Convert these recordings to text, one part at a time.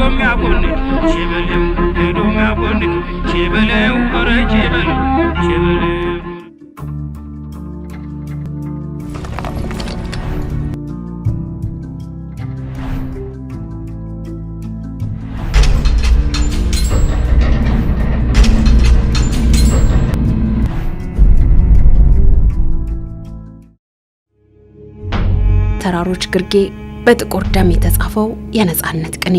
የሚያቆን ሸበለው ሄዶ የሚያቆን ሸበለው ኧረ ሸበለው ሸበለው ተራሮች ግርጌ በጥቁር ደም የተጻፈው የነጻነት ቅኔ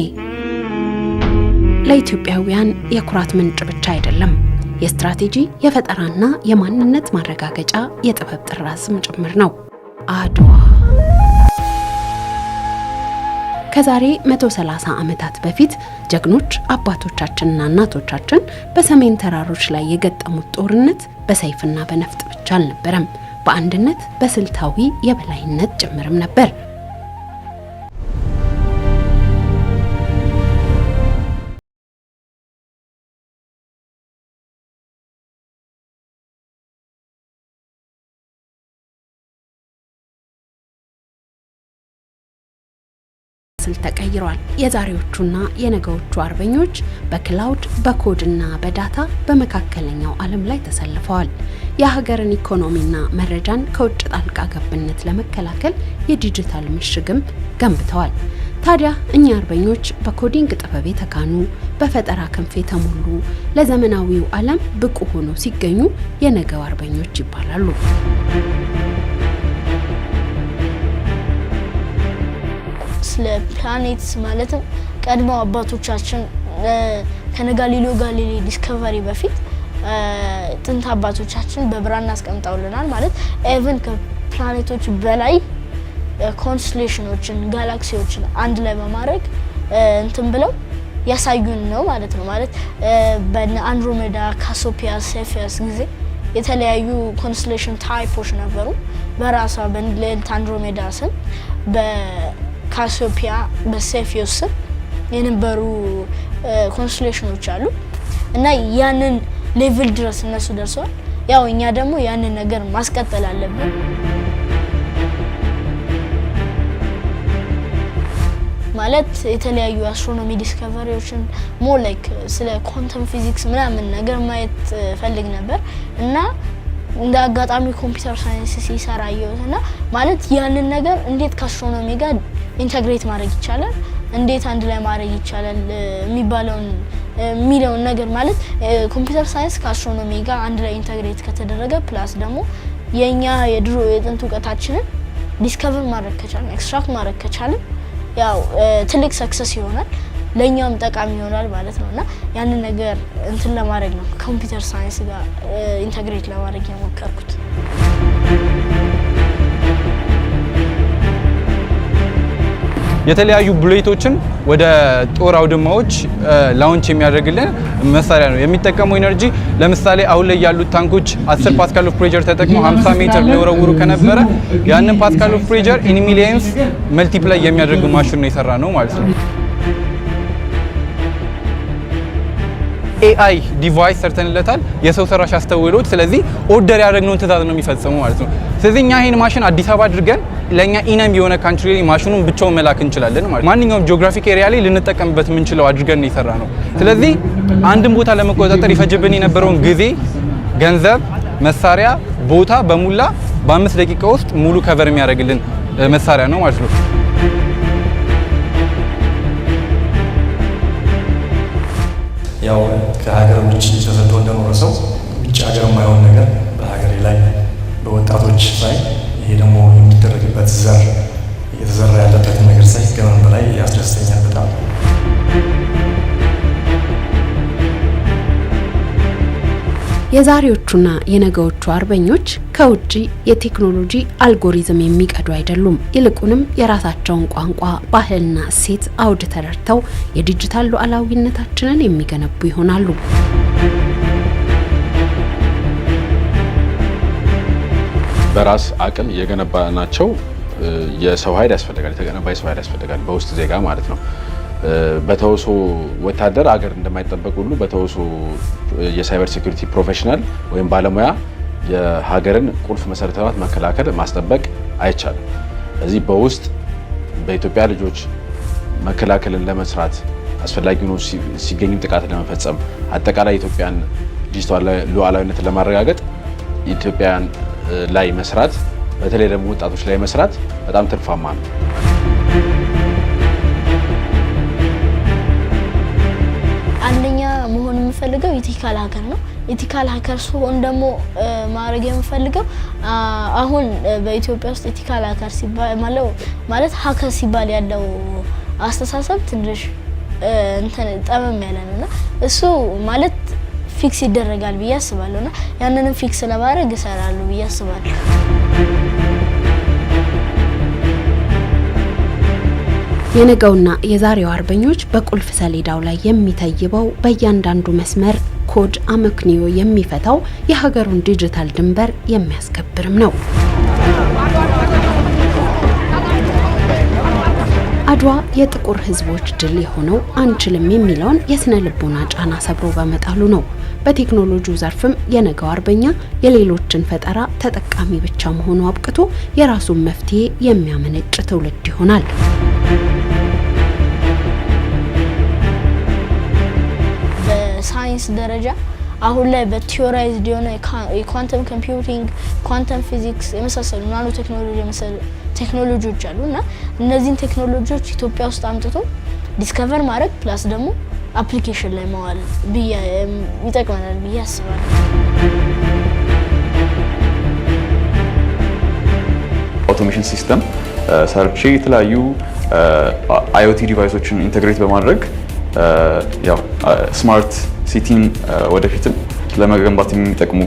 ለኢትዮጵያውያን የኩራት ምንጭ ብቻ አይደለም፣ የስትራቴጂ የፈጠራና የማንነት ማረጋገጫ የጥበብ ጥራዝም ጭምር ነው። አድዋ ከዛሬ 130 ዓመታት በፊት ጀግኖች አባቶቻችንና እናቶቻችን በሰሜን ተራሮች ላይ የገጠሙት ጦርነት በሰይፍና በነፍጥ ብቻ አልነበረም፣ በአንድነት በስልታዊ የበላይነት ጭምርም ነበር። ተቀይሯል። የዛሬዎቹና የነገዎቹ አርበኞች በክላውድ በኮድና በዳታ በመካከለኛው ዓለም ላይ ተሰልፈዋል። የሀገርን ኢኮኖሚና መረጃን ከውጭ ጣልቃ ገብነት ለመከላከል የዲጂታል ምሽግም ገንብተዋል። ታዲያ እኛ አርበኞች በኮዲንግ ጥበብ የተካኑ በፈጠራ ክንፍ የተሞሉ ለዘመናዊው ዓለም ብቁ ሆነው ሲገኙ የነገው አርበኞች ይባላሉ። ስለ ፕላኔትስ ማለትም ቀድሞ አባቶቻችን ከነጋሊሌዮ ጋሊሌ ዲስከቨሪ በፊት ጥንት አባቶቻችን በብራና አስቀምጠውልናል። ማለት ኤቨን ከፕላኔቶች በላይ ኮንስቴሌሽኖችን ጋላክሲዎችን አንድ ላይ በማድረግ እንትን ብለው ያሳዩን ነው ማለት ነው። ማለት በነ አንድሮሜዳ፣ ካሲዮፒያ፣ ሴፊየስ ጊዜ የተለያዩ ኮንስቴሌሽን ታይፖች ነበሩ። በራሷ በሌሊት አንድሮሜዳ ስም ካሲዮፒያ በሴፊየስ የነበሩ ኮንስቴሌሽኖች አሉ እና ያንን ሌቭል ድረስ እነሱ ደርሰዋል። ያው እኛ ደግሞ ያንን ነገር ማስቀጠል አለብን። ማለት የተለያዩ አስትሮኖሚ ዲስከቨሪዎችን ሞር ላይክ ስለ ኳንተም ፊዚክስ ምናምን ነገር ማየት ፈልግ ነበር እና እንደ አጋጣሚ ኮምፒውተር ሳይንስ ሲሰራ ያየሁትና ማለት ያንን ነገር እንዴት ከአስትሮኖሚ ጋር ኢንተግሬት ማድረግ ይቻላል፣ እንዴት አንድ ላይ ማድረግ ይቻላል የሚለውን ነገር ማለት ኮምፒውተር ሳይንስ ከአስትሮኖሚ ጋር አንድ ላይ ኢንተግሬት ከተደረገ ፕላስ ደግሞ የኛ የድሮ የጥንት ዕውቀታችንን ዲስከቨር ማድረግ ከቻልን ኤክስትራክት ማድረግ ከቻልን ያው ትልቅ ሰክሰስ ይሆናል፣ ለኛም ጠቃሚ ይሆናል ማለት ነውና ያንን ነገር እንትን ለማድረግ ነው ኮምፒውተር ሳይንስ ጋር ኢንተግሬት ለማድረግ የሞከርኩት። የተለያዩ ብሌቶችን ወደ ጦር አውድማዎች ላውንች የሚያደርግልን መሳሪያ ነው። የሚጠቀመው ኢነርጂ ለምሳሌ አሁን ላይ ያሉት ታንኮች 10 ፓስካል ኦፍ ፕሬሸር ተጠቅመው 50 ሜትር ሊወረውሩ ከነበረ ያንን ፓስካል ኦፍ ፕሬሸር ኢን ሚሊየንስ መልቲፕላይ የሚያደርግ ማሽን ነው የሰራ ነው ማለት ነው። ኤአይ ዲቫይስ ሰርተንለታል፣ የሰው ሰራሽ አስተውሎት። ስለዚህ ኦርደር ያደረግነውን ትዕዛዝ ነው የሚፈጽመው ማለት ነው። ስለዚህ እኛ ይሄን ማሽን አዲስ አበባ አድርገን ለኛ ኢነም የሆነ ካንትሪ ላይ ማሽኑን ብቻውን መላክ እንችላለን ማለት ነው። ማንኛውም ጂኦግራፊክ ኤሪያ ላይ ልንጠቀምበት የምንችለው አድርገን የሰራ ነው። ስለዚህ አንድን ቦታ ለመቆጣጠር ይፈጅብን የነበረውን ጊዜ፣ ገንዘብ፣ መሳሪያ፣ ቦታ በሙላ በ5 ደቂቃ ውስጥ ሙሉ ከቨር የሚያደርግልን መሳሪያ ነው ማለት ነው። ያው ከሀገር ውጭ ተሰጥቶ እንደኖረ ሰው ውጭ ሀገር የማይሆን ነገር በሀገሬ ላይ በወጣቶች ላይ ይሄ ደግሞ የሚደረግበት ዘር እየተዘራ ያለበት ነገር ሳይ ከምን በላይ ያስደስተኛል በጣም። የዛሬዎቹና የነገዎቹ አርበኞች ከውጪ የቴክኖሎጂ አልጎሪዝም የሚቀዱ አይደሉም። ይልቁንም የራሳቸውን ቋንቋ፣ ባህልና እሴት አውድ ተረድተው የዲጂታል ሉዓላዊነታችንን የሚገነቡ ይሆናሉ። በራስ አቅም የገነባናቸው የሰው ኃይል ያስፈልጋል፣ የተገነባ የሰው ኃይል ያስፈልጋል፣ በውስጥ ዜጋ ማለት ነው። በተወሶ ወታደር አገር እንደማይጠበቅ ሁሉ በተወሶ የሳይበር ሴኩሪቲ ፕሮፌሽናል ወይም ባለሙያ የሀገርን ቁልፍ መሰረተ ልማት መከላከል ማስጠበቅ አይቻልም። እዚህ በውስጥ በኢትዮጵያ ልጆች መከላከልን ለመስራት አስፈላጊ ሆኖ ሲገኝም ጥቃት ለመፈጸም አጠቃላይ ኢትዮጵያን ዲጂታል ሉዓላዊነትን ለማረጋገጥ ኢትዮጵያን ላይ መስራት በተለይ ደግሞ ወጣቶች ላይ መስራት በጣም ትርፋማ ነው። አንደኛ መሆን የምፈልገው ኢቲካል ሀከር ነው። ኢቲካል ሀከር ሲሆን ደግሞ ማድረግ የምፈልገው አሁን በኢትዮጵያ ውስጥ ኢቲካል ሀከር ሲባል ማለት ሀከር ሲባል ያለው አስተሳሰብ ትንሽ ጠመም ያለ ነውና እሱ ማለት ፊክስ ይደረጋል ብዬ አስባለሁና ያንንም ፊክስ ለማድረግ እሰራለሁ ብዬ አስባለሁ። የነገውና የዛሬው አርበኞች በቁልፍ ሰሌዳው ላይ የሚተይበው በእያንዳንዱ መስመር ኮድ አመክንዮ የሚፈታው የሀገሩን ዲጂታል ድንበር የሚያስከብርም ነው። አድዋ የጥቁር ሕዝቦች ድል የሆነው አንችልም የሚለውን የስነ ልቦና ጫና ሰብሮ በመጣሉ ነው። በቴክኖሎጂው ዘርፍም የነገው አርበኛ የሌሎችን ፈጠራ ተጠቃሚ ብቻ መሆኑ አብቅቶ የራሱን መፍትሄ የሚያመነጭ ትውልድ ይሆናል። በሳይንስ ደረጃ አሁን ላይ በቲዮራይዝድ የሆነ የኳንተም ኮምፒውቲንግ፣ ኳንተም ፊዚክስ የመሳሰሉ ናኖ ቴክኖሎጂ የመሰሉ ቴክኖሎጂዎች አሉና እነዚህን ቴክኖሎጂዎች ኢትዮጵያ ውስጥ አምጥቶ ዲስከቨር ማድረግ ፕላስ ደግሞ አፕሊኬሽን ላይ መዋል ይጠቅመናል ብዬ አስባለሁ። አውቶሜሽን ሲስተም ሰርቼ የተለያዩ አይኦቲ ዲቫይሶችን ኢንተግሬት በማድረግ ያው ስማርት ሲቲን ወደፊትም ለመገንባት የሚጠቅሙ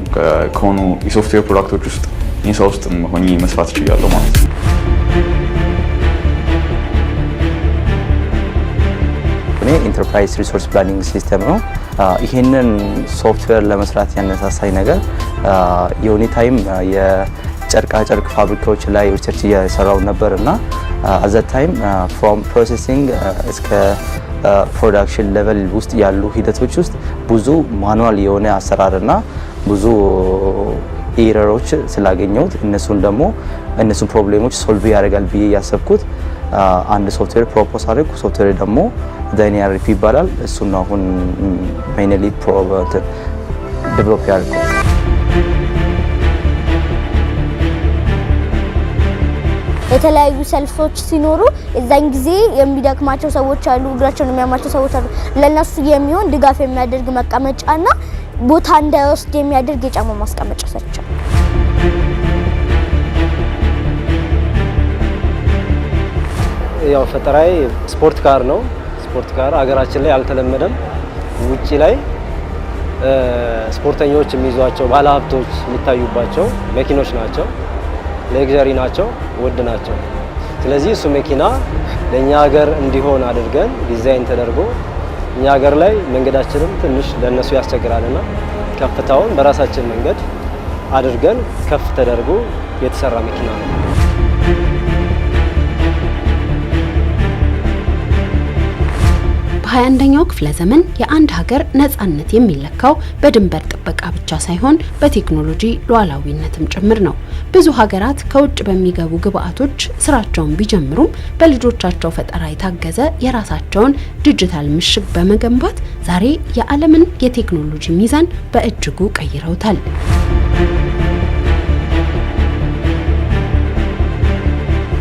ከሆኑ የሶፍትዌር ፕሮዳክቶች ውስጥ ኢንሳ ውስጥ ሆኜ መስራት እችላለሁ ማለት ነው። እኔ ኢንተርፕራይዝ ሪሶርስ ፕላኒንግ ሲስተም ነው። ይሄንን ሶፍትዌር ለመስራት ያነሳሳኝ ነገር የሆነ ታይም የጨርቃ ጨርቅ ፋብሪካዎች ላይ ሪሰርች እየሰራው ነበርና አዘ ታይም ፍሮም ፕሮሰሲንግ እስከ ፕሮዳክሽን ሌቨል ውስጥ ያሉ ሂደቶች ውስጥ ብዙ ማኑዋል የሆነ አሰራርና ብዙ ኤረሮች ስላገኘሁት እነሱን ፕሮብሌሞች ሶልቭ ያደርጋል ብዬ ያሰብኩት አንድ ሶፍትዌር ፕሮፖዝ አድርጉ። ሶፍትዌር ደግሞ ዳይናሪፒ ይባላል። እሱን ነው አሁን ሜይንሊ ዴቨሎፕ ያደርኩት። የተለያዩ ሰልፎች ሲኖሩ እዛን ጊዜ የሚደክማቸው ሰዎች አሉ፣ እግራቸውን የሚያማቸው ሰዎች አሉ። ለነሱ የሚሆን ድጋፍ የሚያደርግ መቀመጫና ቦታ እንዳይወስድ የሚያደርግ የጫማ ማስቀመጫ ሰርቻለሁ። ያው ፈጠራዬ ስፖርት ካር ነው። ስፖርት ካር ሀገራችን ላይ አልተለመደም። ውጪ ላይ ስፖርተኞች የሚይዟቸው ባለሀብቶች የሚታዩባቸው መኪኖች ናቸው። ሌግዠሪ ናቸው፣ ውድ ናቸው። ስለዚህ እሱ መኪና ለኛ ሀገር እንዲሆን አድርገን ዲዛይን ተደርጎ እኛ ሀገር ላይ መንገዳችንም ትንሽ ለነሱ ያስቸግራልና ከፍታውን በራሳችን መንገድ አድርገን ከፍ ተደርጎ የተሰራ መኪና ነው። በ21ኛው ክፍለ ዘመን የአንድ ሀገር ነጻነት የሚለካው በድንበር ጥበቃ ብቻ ሳይሆን በቴክኖሎጂ ሉዓላዊነትም ጭምር ነው። ብዙ ሀገራት ከውጭ በሚገቡ ግብአቶች ስራቸውን ቢጀምሩም በልጆቻቸው ፈጠራ የታገዘ የራሳቸውን ዲጂታል ምሽግ በመገንባት ዛሬ የዓለምን የቴክኖሎጂ ሚዛን በእጅጉ ቀይረውታል።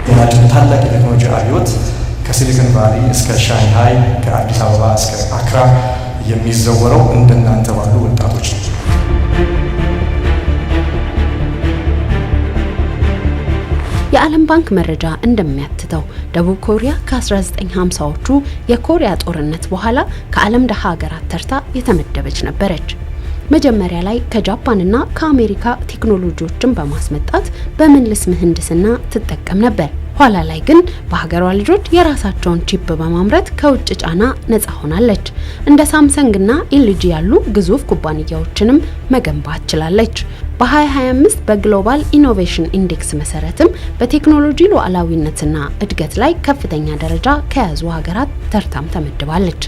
የናችን ታላቅ የቴክኖሎጂ አብዮት ከሲሊኮን ቫሊ እስከ ሻንሃይ ከአዲስ አበባ እስከ አክራ የሚዘወረው እንደናንተ ባሉ ወጣቶች ነው። የዓለም ባንክ መረጃ እንደሚያትተው ደቡብ ኮሪያ ከ1950ዎቹ የኮሪያ ጦርነት በኋላ ከዓለም ደሃ ሀገራት ተርታ የተመደበች ነበረች። መጀመሪያ ላይ ከጃፓንና ከአሜሪካ ቴክኖሎጂዎችን በማስመጣት በምልስ ምህንድስና ትጠቀም ነበር። ኋላ ላይ ግን በሀገሯ ልጆች የራሳቸውን ቺፕ በማምረት ከውጭ ጫና ነፃ ሆናለች። እንደ ሳምሰንግና ኤልጂ ያሉ ግዙፍ ኩባንያዎችንም መገንባት ችላለች። በ2025 በግሎባል ኢኖቬሽን ኢንዴክስ መሰረትም በቴክኖሎጂ ሉዓላዊነትና እድገት ላይ ከፍተኛ ደረጃ ከያዙ ሀገራት ተርታም ተመድባለች።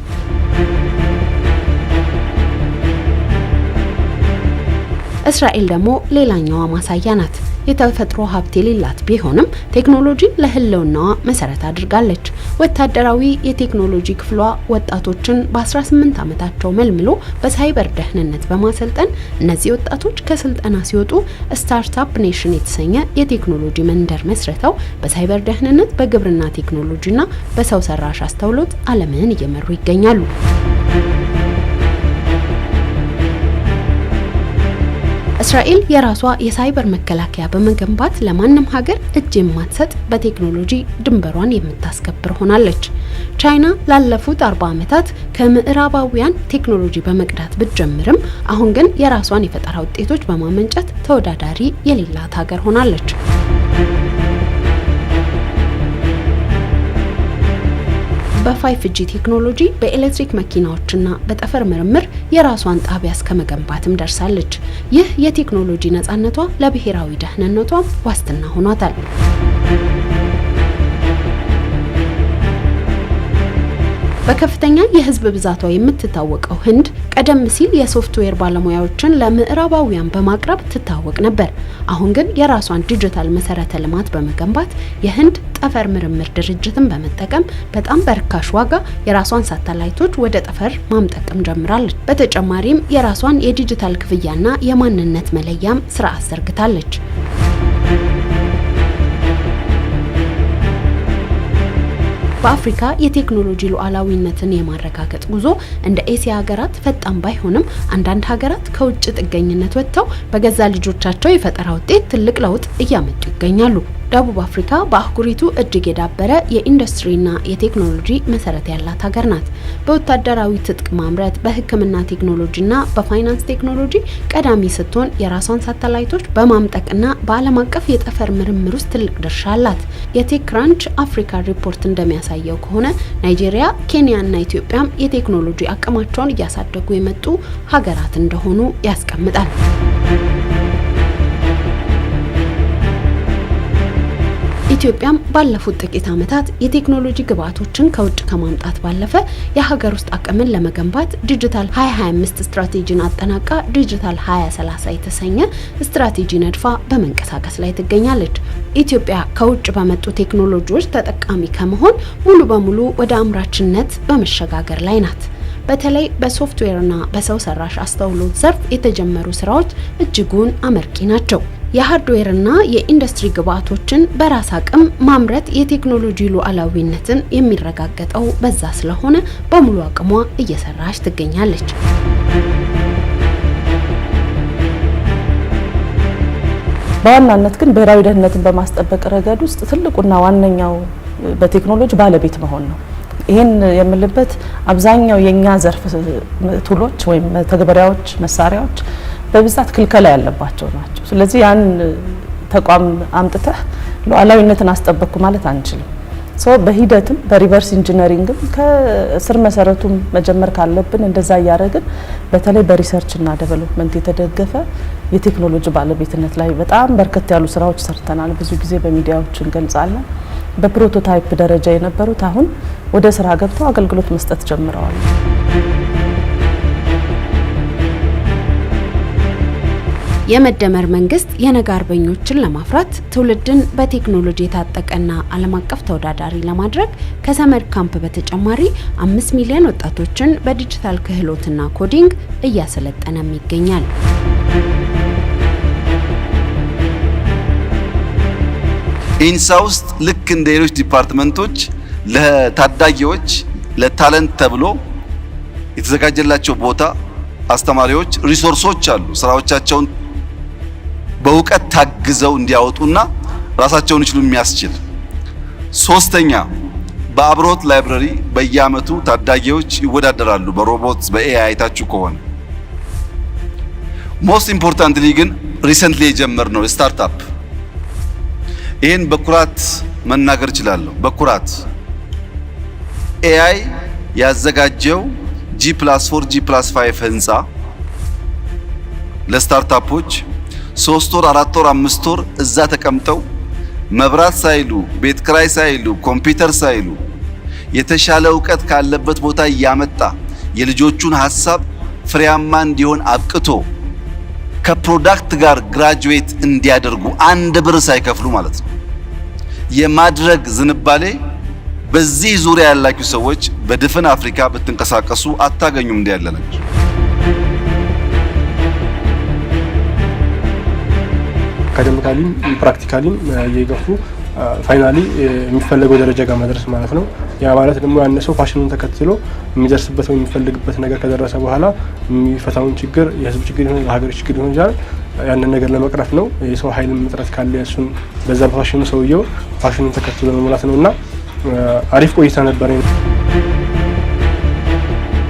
እስራኤል ደግሞ ሌላኛዋ ማሳያ ናት። የተፈጥሮ ሀብት የሌላት ቢሆንም ቴክኖሎጂን ለህልውናዋ መሰረት አድርጋለች። ወታደራዊ የቴክኖሎጂ ክፍሏ ወጣቶችን በ18 ዓመታቸው መልምሎ በሳይበር ደህንነት በማሰልጠን እነዚህ ወጣቶች ከስልጠና ሲወጡ ስታርታፕ ኔሽን የተሰኘ የቴክኖሎጂ መንደር መስርተው በሳይበር ደህንነት፣ በግብርና ቴክኖሎጂና በሰው ሰራሽ አስተውሎት ዓለምን እየመሩ ይገኛሉ። እስራኤል የራሷ የሳይበር መከላከያ በመገንባት ለማንም ሀገር እጅ የማትሰጥ በቴክኖሎጂ ድንበሯን የምታስከብር ሆናለች። ቻይና ላለፉት 40 ዓመታት ከምዕራባውያን ቴክኖሎጂ በመቅዳት ብትጀምርም አሁን ግን የራሷን የፈጠራ ውጤቶች በማመንጨት ተወዳዳሪ የሌላት ሀገር ሆናለች። በ5G ቴክኖሎጂ በኤሌክትሪክ መኪናዎችና በጠፈር ምርምር የራሷን ጣቢያ እስከ መገንባትም ደርሳለች። ይህ የቴክኖሎጂ ነጻነቷ ለብሔራዊ ደህንነቷ ዋስትና ሆኗታል። በከፍተኛ የህዝብ ብዛቷ የምትታወቀው ህንድ ቀደም ሲል የሶፍትዌር ባለሙያዎችን ለምዕራባውያን በማቅረብ ትታወቅ ነበር። አሁን ግን የራሷን ዲጂታል መሰረተ ልማት በመገንባት የህንድ ጠፈር ምርምር ድርጅትን በመጠቀም በጣም በርካሽ ዋጋ የራሷን ሳተላይቶች ወደ ጠፈር ማምጠቅም ጀምራለች። በተጨማሪም የራሷን የዲጂታል ክፍያና የማንነት መለያም ስርዓት ዘርግታለች። በአፍሪካ የቴክኖሎጂ ሉዓላዊነትን የማረጋገጥ ጉዞ እንደ ኤሲያ ሀገራት ፈጣን ባይሆንም አንዳንድ ሀገራት ከውጭ ጥገኝነት ወጥተው በገዛ ልጆቻቸው የፈጠራ ውጤት ትልቅ ለውጥ እያመጡ ይገኛሉ። ደቡብ አፍሪካ በአህጉሪቱ እጅግ የዳበረ የኢንዱስትሪና የቴክኖሎጂ መሰረት ያላት ሀገር ናት። በወታደራዊ ትጥቅ ማምረት፣ በሕክምና ቴክኖሎጂና በፋይናንስ ቴክኖሎጂ ቀዳሚ ስትሆን የራሷን ሳተላይቶች በማምጠቅና በዓለም አቀፍ የጠፈር ምርምር ውስጥ ትልቅ ድርሻ አላት። የቴክ ክራንች አፍሪካ ሪፖርት እንደሚያሳየው ከሆነ ናይጄሪያ፣ ኬንያና ኢትዮጵያም የቴክኖሎጂ አቅማቸውን እያሳደጉ የመጡ ሀገራት እንደሆኑ ያስቀምጣል። ኢትዮጵያም ባለፉት ጥቂት ዓመታት የቴክኖሎጂ ግብዓቶችን ከውጭ ከማምጣት ባለፈ የሀገር ውስጥ አቅምን ለመገንባት ዲጂታል 2025 ስትራቴጂን አጠናቃ ዲጂታል 2030 የተሰኘ ስትራቴጂ ነድፋ በመንቀሳቀስ ላይ ትገኛለች። ኢትዮጵያ ከውጭ በመጡ ቴክኖሎጂዎች ተጠቃሚ ከመሆን ሙሉ በሙሉ ወደ አምራችነት በመሸጋገር ላይ ናት። በተለይ በሶፍትዌርና በሰው ሰራሽ አስተውሎት ዘርፍ የተጀመሩ ስራዎች እጅጉን አመርቂ ናቸው። የሃርድዌርና የኢንዱስትሪ ግብዓቶችን በራስ አቅም ማምረት የቴክኖሎጂ ሉዓላዊነትን የሚረጋገጠው በዛ ስለሆነ በሙሉ አቅሟ እየሰራች ትገኛለች። በዋናነት ግን ብሔራዊ ደህንነትን በማስጠበቅ ረገድ ውስጥ ትልቁና ዋነኛው በቴክኖሎጂ ባለቤት መሆን ነው። ይህን የምልበት አብዛኛው የኛ ዘርፍ ቱሎች ወይም ተግባራዎች፣ መሳሪያዎች በብዛት ክልከላ ያለባቸው ናቸው። ስለዚህ ያን ተቋም አምጥተህ ሉዓላዊነትን አስጠበቅኩ ማለት አንችልም። በሂደትም በሪቨርስ ኢንጂነሪንግም ከስር መሰረቱም መጀመር ካለብን እንደዛ እያደረግን በተለይ በሪሰርችና ዴቨሎፕመንት የተደገፈ የቴክኖሎጂ ባለቤትነት ላይ በጣም በርከት ያሉ ስራዎች ሰርተናል። ብዙ ጊዜ በሚዲያዎች እንገልጻለን። በፕሮቶታይፕ ደረጃ የነበሩት አሁን ወደ ስራ ገብተው አገልግሎት መስጠት ጀምረዋል። የመደመር መንግስት የነገ አርበኞችን ለማፍራት ትውልድን በቴክኖሎጂ የታጠቀና ዓለም አቀፍ ተወዳዳሪ ለማድረግ ከሰመር ካምፕ በተጨማሪ 5 ሚሊዮን ወጣቶችን በዲጂታል ክህሎትና ኮዲንግ እያሰለጠነም ይገኛል። ኢንሳ ውስጥ ልክ እንደ ሌሎች ዲፓርትመንቶች ለታዳጊዎች ለታለንት ተብሎ የተዘጋጀላቸው ቦታ፣ አስተማሪዎች፣ ሪሶርሶች አሉ። ስራዎቻቸውን በእውቀት ታግዘው እንዲያወጡና ራሳቸውን ይችሉ የሚያስችል። ሶስተኛ በአብሮት ላይብረሪ በየአመቱ ታዳጊዎች ይወዳደራሉ በሮቦት በኤአይ አይታችሁ ከሆነ። ሞስት ኢምፖርታንትሊ ግን ሪሰንትሊ የጀመርነው ስታርታፕ ይህን በኩራት መናገር እችላለሁ። በኩራት ኤአይ ያዘጋጀው G+4 G+5 ህንፃ ለስታርታፖች 3 ወር 4 ወር 5 ወር እዛ ተቀምጠው መብራት ሳይሉ ቤት ክራይ ሳይሉ ኮምፒውተር ሳይሉ የተሻለ እውቀት ካለበት ቦታ እያመጣ የልጆቹን ሐሳብ ፍሬያማ እንዲሆን አብቅቶ ከፕሮዳክት ጋር ግራጁዌት እንዲያደርጉ አንድ ብር ሳይከፍሉ ማለት ነው የማድረግ ዝንባሌ በዚህ ዙሪያ ያላችሁ ሰዎች በድፍን አፍሪካ ብትንቀሳቀሱ አታገኙም እንደ ያለ ነገር። አካዳሚካሊም ፕራክቲካሊም እየገፉ ፋይናሊ የሚፈለገው ደረጃ ጋር መድረስ ማለት ነው። ያ ማለት ደግሞ ያነሰው ፋሽኑን ተከትሎ የሚደርስበት ወይ የሚፈልግበት ነገር ከደረሰ በኋላ የሚፈታውን ችግር የህዝብ ችግር ይሁን የሀገር ችግር ይሁን ይችላል ያንን ነገር ለመቅረፍ ነው። የሰው ኃይልም እጥረት ካለ እሱን በዛ በፋሽኑ ሰውየው ፋሽኑን ተከትሎ መሙላት ነውና አሪፍ ቆይታ ነበር።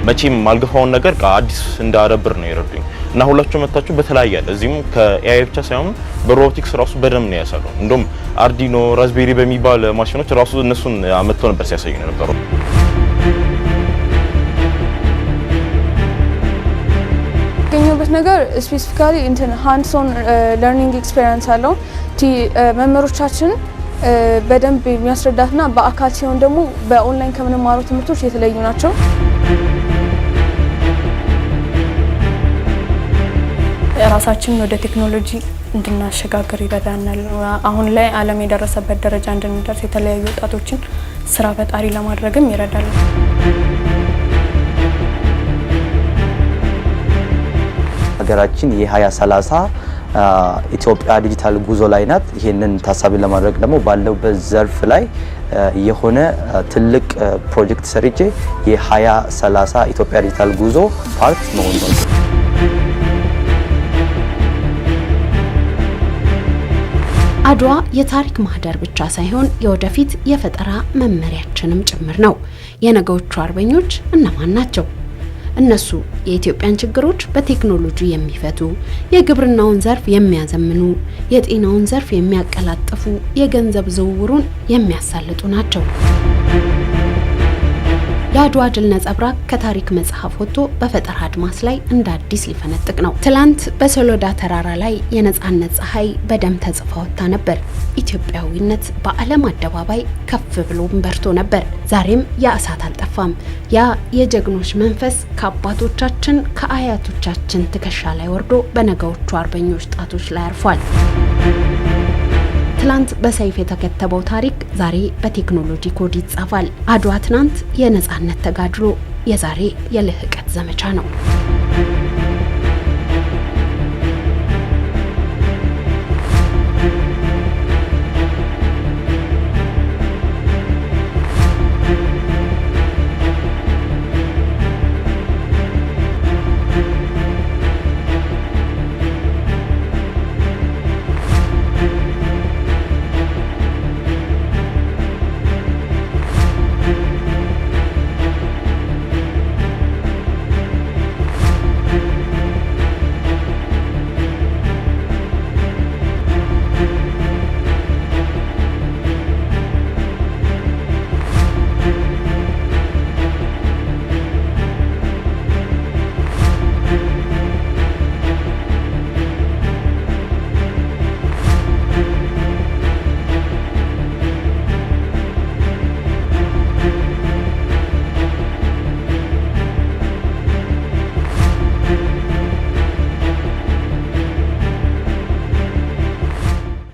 መቼም ማልገፋውን ነገር ከአዲስ እንዳረብር ነው ይረዱኝ እና ሁላችሁ መጣችሁ በተለያየ እዚህም ከኤአይ ብቻ ሳይሆን በሮቦቲክስ ራሱ በደም ነው ያሳለው። እንደውም አርዲኖ ራስቤሪ በሚባል ማሽኖች ራሱ እነሱን አመጣው ነበር ሲያሳዩኝ ነበር። ገኘበት ነገር ስፔሲፊካሊ ሃንድስ ኦን ለርኒንግ ኤክስፒሪየንስ አለው። መምህሮቻችን በደንብ የሚያስረዳትና በአካል ሲሆን ደግሞ በኦንላይን ከምንማሩ ትምህርቶች የተለዩ ናቸው። ራሳችንን ወደ ቴክኖሎጂ እንድናሸጋግር ይረዳናል። አሁን ላይ ዓለም የደረሰበት ደረጃ እንድንደርስ የተለያዩ ወጣቶችን ስራ ፈጣሪ ለማድረግም ይረዳል። ሀገራችን የ2030 ኢትዮጵያ ዲጂታል ጉዞ ላይ ናት። ይሄንን ታሳቢ ለማድረግ ደግሞ ባለውበት ዘርፍ ላይ የሆነ ትልቅ ፕሮጀክት ሰርቼ የ2030 ኢትዮጵያ ዲጂታል ጉዞ ፓርት መሆን ነው። አድዋ የታሪክ ማህደር ብቻ ሳይሆን የወደፊት የፈጠራ መመሪያችንም ጭምር ነው። የነገዎቹ አርበኞች እነማን ናቸው? እነሱ የኢትዮጵያን ችግሮች በቴክኖሎጂ የሚፈቱ፣ የግብርናውን ዘርፍ የሚያዘምኑ፣ የጤናውን ዘርፍ የሚያቀላጥፉ፣ የገንዘብ ዝውውሩን የሚያሳልጡ ናቸው። የአድዋ ድል ነጸብራቅ ከታሪክ መጽሐፍ ወጥቶ በፈጠራ አድማስ ላይ እንደ አዲስ ሊፈነጥቅ ነው። ትላንት በሶሎዳ ተራራ ላይ የነጻነት ፀሐይ በደም ተጽፋ ወጥታ ነበር። ኢትዮጵያዊነት በዓለም አደባባይ ከፍ ብሎም በርቶ ነበር። ዛሬም ያ እሳት አልጠፋም። ያ የጀግኖች መንፈስ ከአባቶቻችን ከአያቶቻችን ትከሻ ላይ ወርዶ በነገዎቹ አርበኞች ጣቶች ላይ አርፏል። ትላንት በሰይፍ የተከተበው ታሪክ ዛሬ በቴክኖሎጂ ኮድ ይጻፋል። አድዋ ትናንት የነጻነት ተጋድሎ፣ የዛሬ የልህቀት ዘመቻ ነው።